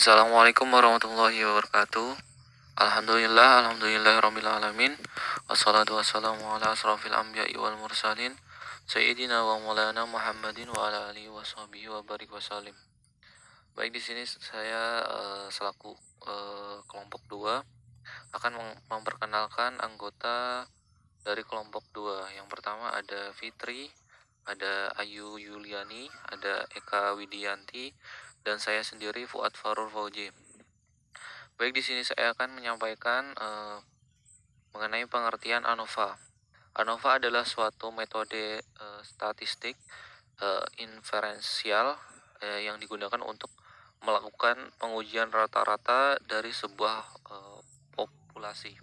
Assalamualaikum warahmatullahi wabarakatuh. Alhamdulillahirrabbilalamin. Wassalatu wassalamu ala asrafil anbiya'i wal mursalin Sayyidina wa maulana Muhammadin wa ala alihi wa sahbihi wa barik wasallim. Baik, di sini saya selaku kelompok 2 akan memperkenalkan anggota dari kelompok 2. Yang pertama ada Fitri, ada Ayu Yuliani, ada Eka Widianti, dan saya sendiri Fuad Farur Fauji. Baik, di sini saya akan menyampaikan mengenai pengertian ANOVA. ANOVA adalah suatu metode statistik inferensial yang digunakan untuk melakukan pengujian rata-rata dari sebuah populasi.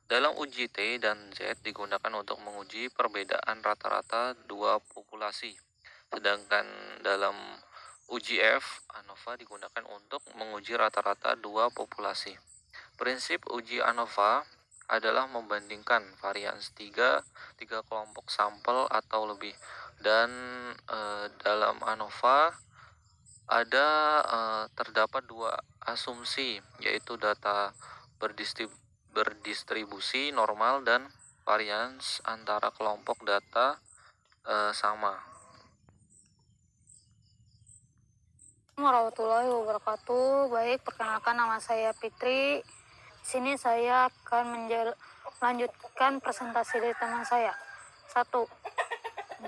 Dalam uji T dan Z digunakan untuk menguji perbedaan rata-rata dua populasi. Sedangkan dalam uji F, ANOVA digunakan untuk menguji rata-rata dua populasi. Prinsip uji ANOVA adalah membandingkan varians tiga kelompok sampel atau lebih. Dan dalam ANOVA ada terdapat dua asumsi, yaitu data berdistribusi normal dan varians antara kelompok data sama. Warahmatullahi wabarakatuh. Baik, perkenalkan, nama saya Fitri. Di sini saya akan melanjutkan presentasi dari teman saya. 1.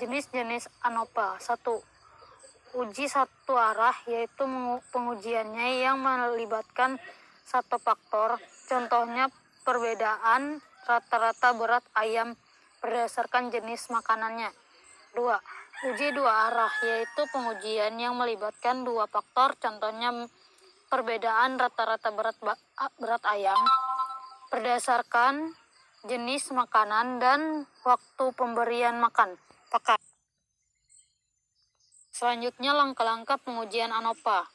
Jenis-jenis ANOVA. 1. Uji satu arah, yaitu pengujiannya yang melibatkan satu faktor. Contohnya perbedaan rata-rata berat ayam berdasarkan jenis makanannya. 2. Uji dua arah, yaitu pengujian yang melibatkan dua faktor. Contohnya perbedaan rata-rata berat ayam berdasarkan jenis makanan dan waktu pemberian makan pakan. Selanjutnya, langkah-langkah pengujian ANOVA.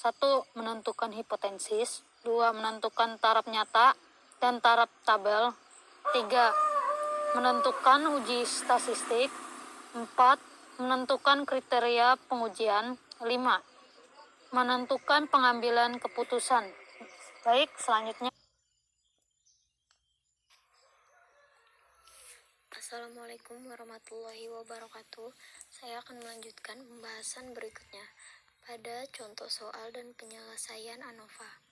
1. Menentukan hipotesis. 2. Menentukan taraf nyata dan taraf tabel. 3. Menentukan uji statistik. 4. Menentukan kriteria pengujian. 5. Menentukan pengambilan keputusan. Baik, selanjutnya. Assalamualaikum warahmatullahi wabarakatuh. Saya akan melanjutkan pembahasan berikutnya pada contoh soal dan penyelesaian ANOVA.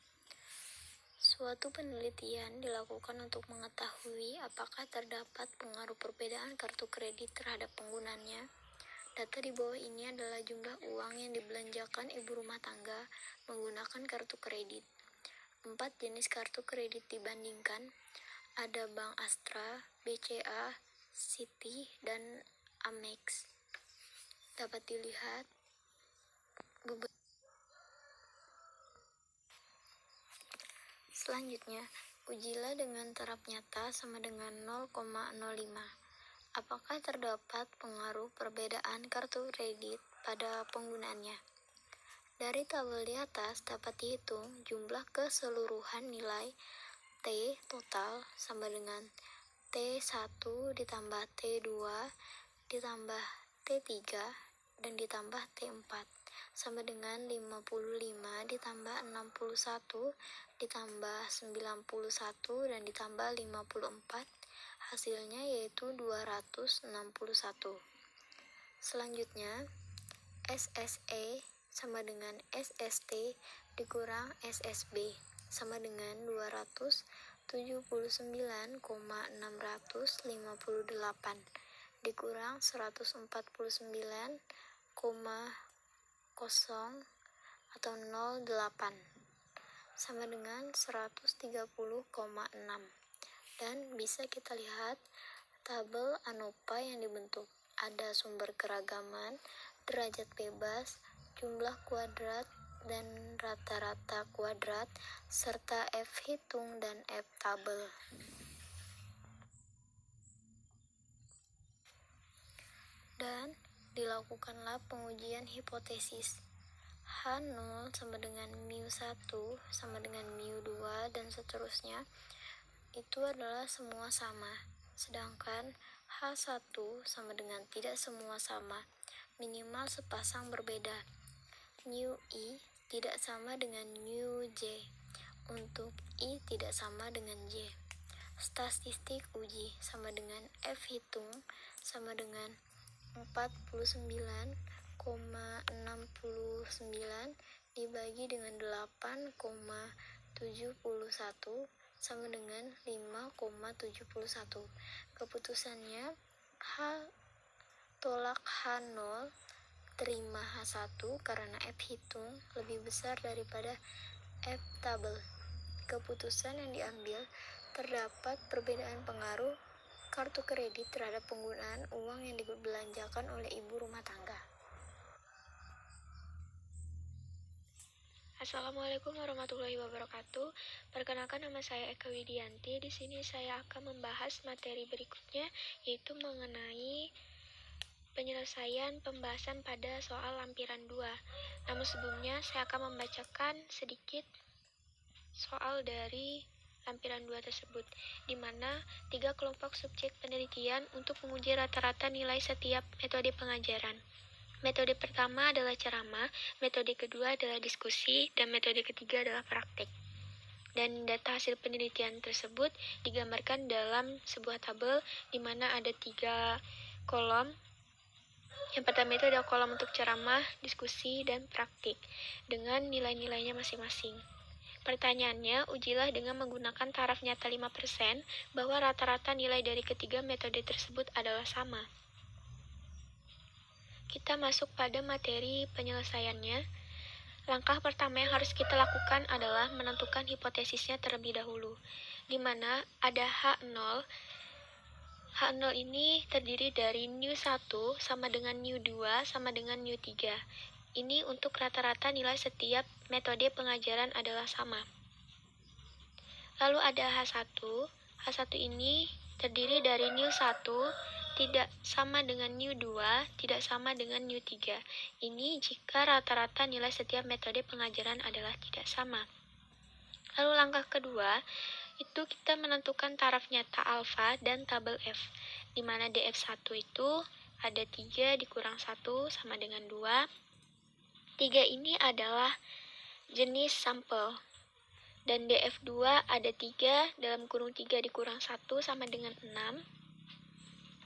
Suatu penelitian dilakukan untuk mengetahui apakah terdapat pengaruh perbedaan kartu kredit terhadap penggunanya. Data di bawah ini adalah jumlah uang yang dibelanjakan ibu rumah tangga menggunakan kartu kredit. 4 jenis kartu kredit dibandingkan. Ada Bank Astra, BCA, Citi, dan Amex. Dapat dilihat Selanjutnya, ujilah dengan taraf nyata sama dengan 0,05. Apakah terdapat pengaruh perbedaan kartu kredit pada penggunaannya? Dari tabel di atas dapat dihitung jumlah keseluruhan nilai T total sama dengan T1 ditambah T2 ditambah T3 dan ditambah T4 sama dengan 55 ditambah 61 ditambah 91 dan ditambah 54. Hasilnya yaitu 261. Selanjutnya, SSE sama dengan SST dikurang SSB sama dengan 279,658 dikurang 149,0 atau 08 sama dengan 130,6. Dan bisa kita lihat tabel ANOVA yang dibentuk. Ada sumber keragaman, derajat bebas, jumlah kuadrat dan rata-rata kuadrat, serta F hitung dan F tabel. Dan dilakukanlah pengujian hipotesis. H0 sama dengan mu1 sama dengan mu2 dan seterusnya. Itu adalah semua sama. Sedangkan H1 sama dengan tidak semua sama, minimal sepasang berbeda. Mu I tidak sama dengan new J. Untuk I tidak sama dengan J. Statistik uji sama dengan F hitung sama dengan 49,69 dibagi dengan 8,71 sama dengan 5,71. Keputusannya H tolak H0, terima H1 karena F hitung lebih besar daripada F tabel. Keputusan yang diambil terdapat perbedaan pengaruh kartu kredit terhadap penggunaan uang yang dibelanjakan oleh ibu rumah tangga. Assalamualaikum warahmatullahi wabarakatuh. Perkenalkan, nama saya Eka Widianti. Di sini saya akan membahas materi berikutnya, yaitu mengenai penyelesaian pembahasan pada soal lampiran 2. Namun sebelumnya saya akan membacakan sedikit soal dari lampiran 2 tersebut, di mana 3 kelompok subjek penelitian untuk menguji rata-rata nilai setiap metode pengajaran. Metode pertama adalah ceramah, metode kedua adalah diskusi, dan metode ketiga adalah praktik. Dan data hasil penelitian tersebut digambarkan dalam sebuah tabel di mana ada 3 kolom. Yang pertama itu ada kolom untuk ceramah, diskusi, dan praktik dengan nilai-nilainya masing-masing. Pertanyaannya, ujilah dengan menggunakan taraf nyata 5% bahwa rata-rata nilai dari ketiga metode tersebut adalah sama. Kita masuk pada materi penyelesaiannya. Langkah pertama yang harus kita lakukan adalah menentukan hipotesisnya terlebih dahulu, di mana ada H0. H0 ini terdiri dari nu1 sama dengan nu2 sama dengan nu3. Ini untuk rata-rata nilai setiap metode pengajaran adalah sama. Lalu ada H1. H1 ini terdiri dari nu1 tidak sama dengan nu2, tidak sama dengan nu3. Ini jika rata-rata nilai setiap metode pengajaran adalah tidak sama. Lalu langkah kedua, itu kita menentukan taraf nyata alfa dan tabel F, di mana DF1 itu ada 3 dikurang 1 sama dengan 2. 3 ini adalah jenis sampel. Dan DF2 ada 3 dalam kurung 3 dikurang 1 sama dengan 6.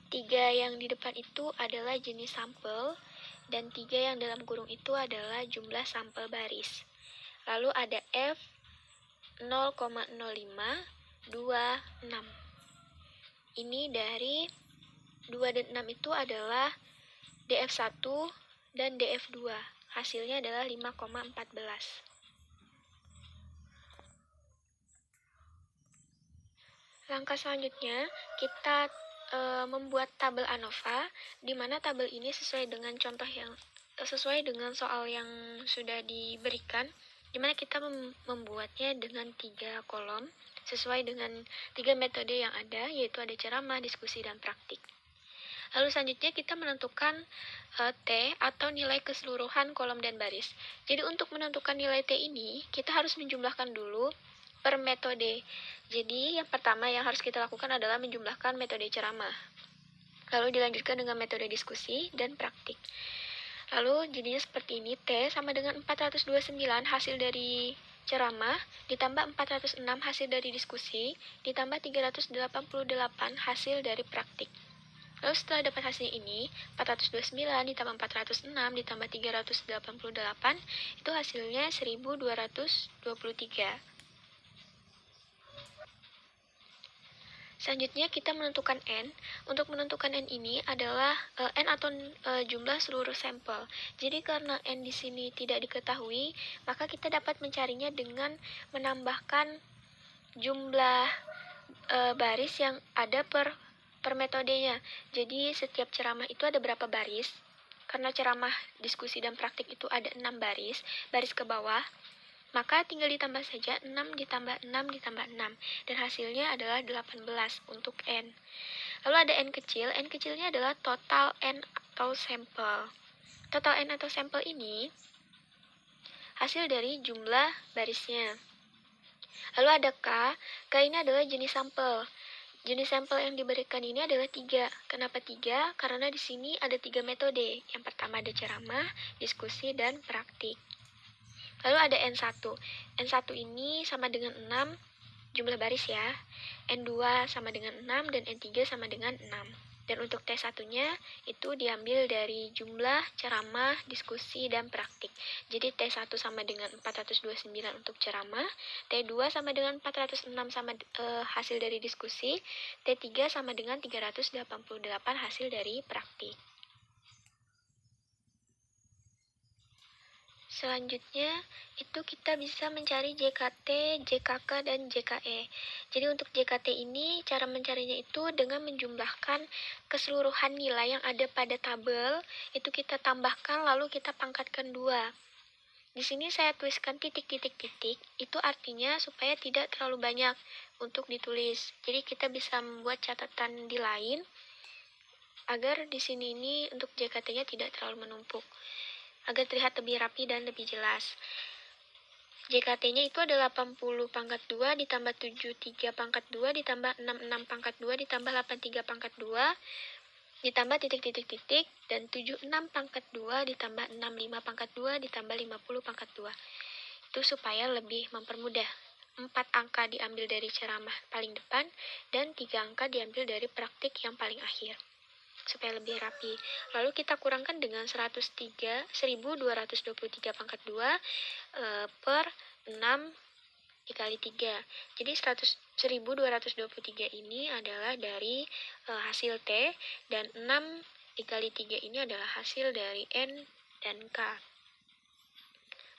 3 yang di depan itu adalah jenis sampel, dan 3 yang dalam kurung itu adalah jumlah sampel baris. Lalu ada F 0,05, 2, 6. Ini dari 2 dan 6 itu adalah DF1 dan DF2. Hasilnya adalah 5,14. Langkah selanjutnya, kita membuat tabel ANOVA, di mana tabel ini sesuai dengan soal yang sudah diberikan, di mana kita membuatnya dengan 3 kolom sesuai dengan 3 metode yang ada, yaitu ada ceramah, diskusi, dan praktik. Lalu selanjutnya kita menentukan T atau nilai keseluruhan kolom dan baris. Jadi untuk menentukan nilai T ini, kita harus menjumlahkan dulu per metode. Jadi yang pertama yang harus kita lakukan adalah menjumlahkan metode ceramah. Lalu dilanjutkan dengan metode diskusi dan praktik. Lalu jadinya seperti ini, T sama dengan 429 hasil dari ceramah, ditambah 406 hasil dari diskusi, ditambah 388 hasil dari praktik. Lalu setelah dapat hasil ini, 429 ditambah 406 ditambah 388, itu hasilnya 1223. Selanjutnya kita menentukan N. Untuk menentukan N ini adalah N atau jumlah seluruh sampel. Jadi karena N di sini tidak diketahui, maka kita dapat mencarinya dengan menambahkan jumlah baris yang ada per metodenya. Jadi setiap ceramah itu ada berapa baris? Karena ceramah, diskusi, dan praktik itu ada 6 baris ke bawah, maka tinggal ditambah saja 6 ditambah 6 ditambah 6, dan hasilnya adalah 18 untuk N. Lalu ada N kecil. N kecilnya adalah total N atau sampel. Total N atau sampel ini hasil dari jumlah barisnya. Lalu ada K. K ini adalah jenis sampel. Jenis sampel yang diberikan ini adalah 3. Kenapa 3? Karena di sini ada 3 metode. Yang pertama ada ceramah, diskusi, dan praktik. Lalu ada N1. N1 ini sama dengan 6 jumlah baris ya. N2 sama dengan 6 dan N3 sama dengan 6. Dan untuk T1-nya itu diambil dari jumlah ceramah, diskusi, dan praktik. Jadi T1 sama dengan 429 untuk ceramah, T2 sama dengan 406 sama hasil dari diskusi, T3 sama dengan 388 hasil dari praktik. Selanjutnya, itu kita bisa mencari JKT, JKK, dan JKE. Jadi untuk JKT ini, cara mencarinya itu dengan menjumlahkan keseluruhan nilai yang ada pada tabel, itu kita tambahkan lalu kita pangkatkan 2. Di sini saya tuliskan titik-titik-titik, itu artinya supaya tidak terlalu banyak untuk ditulis. Jadi kita bisa membuat catatan di lain, agar di sini ini untuk JKT-nya tidak terlalu menumpuk, agar terlihat lebih rapi dan lebih jelas. JKT-nya itu adalah 80 pangkat 2 ditambah 73 pangkat 2 ditambah 66 pangkat 2 ditambah 83 pangkat 2 ditambah titik-titik-titik dan 76 pangkat 2 ditambah 65 pangkat 2 ditambah 50 pangkat 2. Itu supaya lebih mempermudah. 4 angka diambil dari ceramah paling depan dan 3 angka diambil dari praktik yang paling akhir, supaya lebih rapi. Lalu kita kurangkan dengan 1223 pangkat 2 per 6 dikali 3. Jadi 1223 ini adalah dari hasil T, dan 6 dikali 3 ini adalah hasil dari N dan K.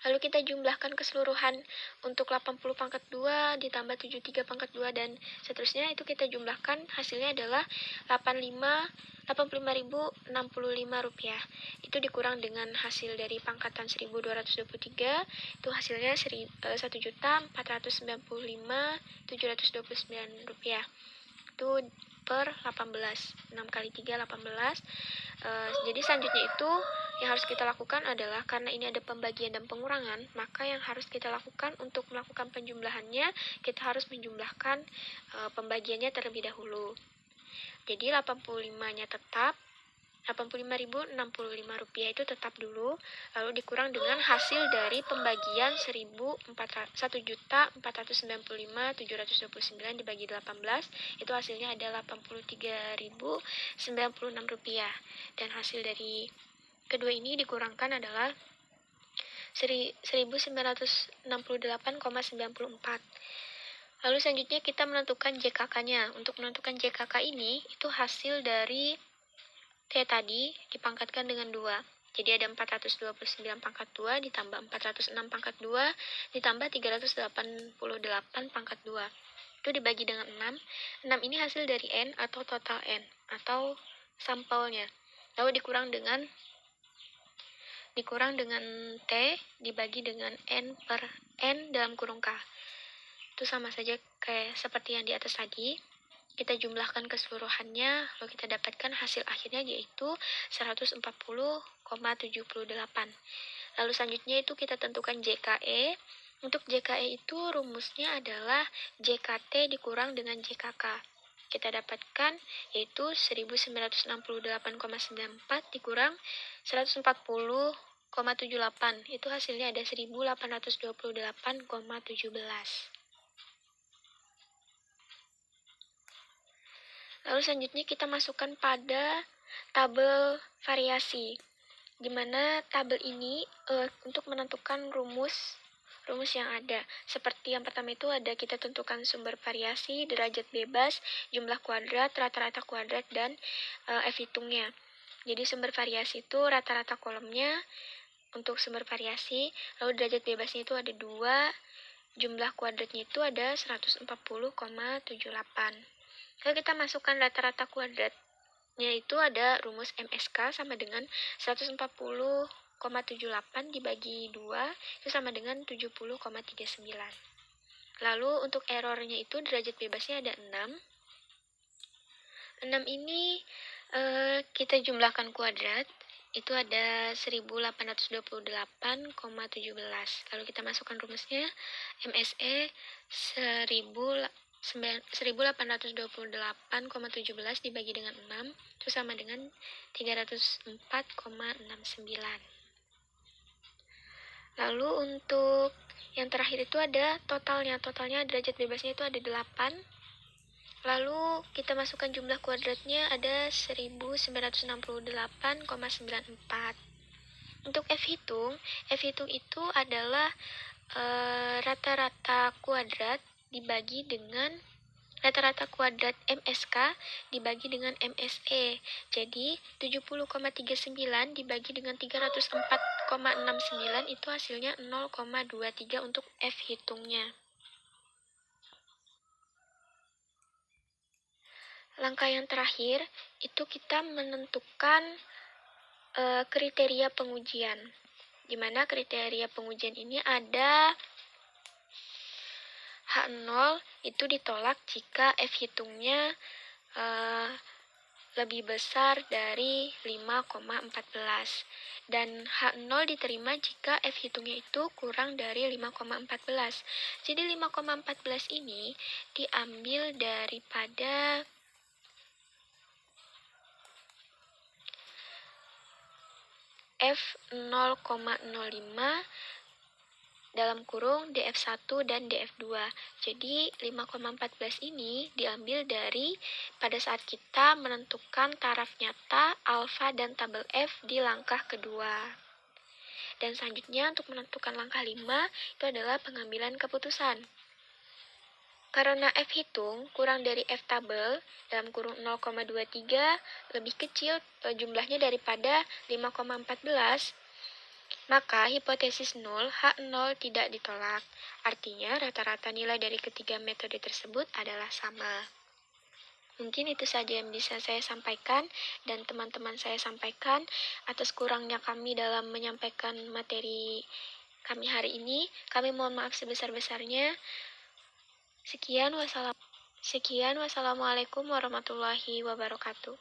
Lalu kita jumlahkan keseluruhan untuk 80 pangkat 2 ditambah 73 pangkat 2 dan seterusnya, itu kita jumlahkan, hasilnya adalah 85.065 rupiah. Itu dikurang dengan hasil dari pangkatan 1223, itu hasilnya 1.495.729 rupiah. Itu per 18, 6 kali 3 18. Jadi selanjutnya itu yang harus kita lakukan adalah, karena ini ada pembagian dan pengurangan, maka yang harus kita lakukan untuk melakukan penjumlahannya, kita harus menjumlahkan pembagiannya terlebih dahulu. Jadi 85-nya tetap, 85.065 rupiah itu tetap dulu, lalu dikurang dengan hasil dari pembagian 1.495.729 dibagi 18, itu hasilnya ada 83.096 rupiah, dan hasil dari kedua ini dikurangkan adalah 1968,94. Lalu selanjutnya kita menentukan JKK-nya. Untuk menentukan JKK ini, itu hasil dari T tadi dipangkatkan dengan 2. Jadi ada 429 pangkat 2 ditambah 406 pangkat 2 ditambah 388 pangkat 2. Itu dibagi dengan 6. 6 ini hasil dari N atau total N atau sampelnya. Lalu dikurang dengan T dibagi dengan N per N dalam kurung K. Itu sama saja kayak seperti yang di atas tadi. Kita jumlahkan keseluruhannya, lalu kita dapatkan hasil akhirnya yaitu 140,78. Lalu selanjutnya itu kita tentukan JKE. Untuk JKE itu rumusnya adalah JKT dikurang dengan JKK. Kita dapatkan yaitu 1968,94 dikurang 140,78. Itu hasilnya ada 1828,17. Lalu selanjutnya kita masukkan pada tabel variasi, di mana tabel ini untuk menentukan rumus yang ada. Seperti yang pertama itu ada, kita tentukan sumber variasi, derajat bebas, jumlah kuadrat, rata-rata kuadrat, dan F-hitungnya. Jadi sumber variasi itu rata-rata kolomnya untuk sumber variasi, lalu derajat bebasnya itu ada 2, jumlah kuadratnya itu ada 140,78. Lalu kita masukkan rata-rata kuadratnya, itu ada rumus MSK sama dengan 140,78 dibagi 2, itu sama dengan 70,39. Lalu untuk errornya itu derajat bebasnya ada 6. 6 ini kita jumlahkan kuadrat, itu ada 1828,17. Lalu kita masukkan rumusnya, MSE 1828,17 dibagi dengan 6 itu sama dengan 304,69. Lalu untuk yang terakhir itu ada totalnya. Totalnya derajat bebasnya itu ada 8. Lalu kita masukkan jumlah kuadratnya ada 1968,94. Untuk F hitung itu adalah rata-rata kuadrat dibagi dengan rata-rata kuadrat MSK dibagi dengan MSE. Jadi 70,39 dibagi dengan 304,69 itu hasilnya 0,23 untuk F hitungnya. Langkah yang terakhir itu kita menentukan kriteria pengujian. Di mana kriteria pengujian ini ada H0 itu ditolak jika F hitungnya lebih besar dari 5,14 dan H0 diterima jika F hitungnya itu kurang dari 5,14. Jadi 5,14 ini diambil daripada F 0,05 dalam kurung DF1 dan DF2. Jadi 5,14 ini diambil dari pada saat kita menentukan taraf nyata, alfa, dan tabel F di langkah kedua. Dan selanjutnya untuk menentukan langkah 5 itu adalah pengambilan keputusan. Karena F hitung kurang dari F tabel dalam kurung 0,23 lebih kecil jumlahnya daripada 5,14, maka hipotesis 0, H0 tidak ditolak. Artinya rata-rata nilai dari ketiga metode tersebut adalah sama. Mungkin itu saja yang bisa saya sampaikan dan teman-teman saya sampaikan. Atas kurangnya kami dalam menyampaikan materi kami hari ini, kami mohon maaf sebesar-besarnya. Sekian, wassalamualaikum warahmatullahi wabarakatuh.